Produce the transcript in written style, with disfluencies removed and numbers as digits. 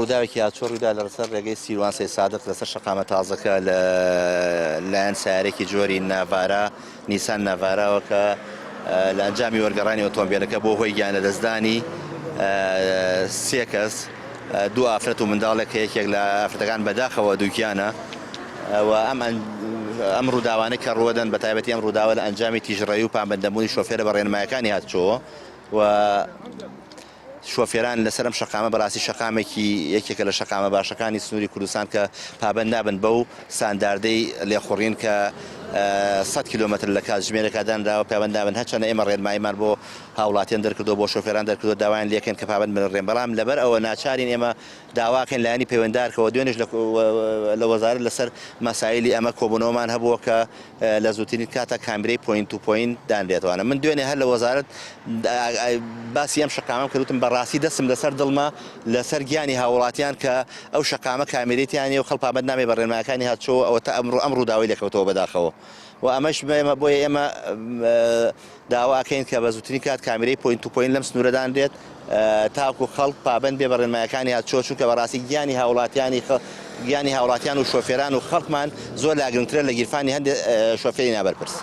ڕووداوێکی هاتووە ڕوویدا لەسەر ڕێگەی سیروان سەید سادق لەسەر شەقامە تازەکە لایەن سیارێکی جۆری ناڤارا نیسان ناڤاراوە کە لە ئەنجامی وەرگەڕانی ئۆتۆمبیلەکە بۆ هۆی گیانە دەستدانی سێ کەس دوو ئافرەت و منداڵێک کە یەکێک لە ئافرەتەکان بەداخەوە دووکیانە و ئەم ڕووداوانەی کە ڕوەدەن بە تایبەتی ئەم ڕووداوە لە ئەنجامی تیژڕەیی و پابەندەبوونی شۆفێرە بە ڕێنمایەکانی هاتچۆوە و شۆفێران لەسەر ئەم شەقامە بەڕاستی شەقامێکی یەکێکە لە شەقامە باشەکانی سنووری کوردستان کە پابەند نابن بەو سانداردەی لێخوڕین کە 100 کیلۆمەتر لە کات ژمێرەکە دانراوە پابەند نابن هەرچەندە ئێمە ڕێنماییمان بۆ هاوڵاتیان دەرکردو بۆ شۆفێران دەرکردو داوایان لێکەن کە پابەند بن ڕێن بەڵام لەبەر ئەوە ناچارین ئێمە داواکەین لایەنی پەیوەنددارکەوە دوێنێش لە وەزارەت لەسەر مەسایلی ئەمە کۆبوونەوەمان هەبووە کە لە زووترین کاتە کامرەی پۆینت تو پۆینت دانرێتوانە من دوێنێ هەر لە وەزارەت باسی ئەم شەقامەم کردوتم بەڕاستی دەستم لەسەر دڵما لەسەر گیانی هاوڵاتیان کە ئەو شەقامە کامرێتیانی و خەڵ پابەند نامێ بە ڕێنمایەکانی هاتچۆوە ئەوە تا ئەم ڕووداوی لێکەوتەوە بەداخەوە و ئەمەش بۆیە ئێمە داواکەین کە بە زووترین کات کامرەی پۆینت تو پۆینت لەم سنوورەدان دێت تاکو خەڵک پابەند بێ بە ڕێنمایەکانی هاتچۆ چونکە بەڕاستی گیانی هاوڵاتیان و شۆفێران و خەڵکمان زۆر لاگرنگترە لە گیرفانی هەندێک شۆفێری نابەرپرس.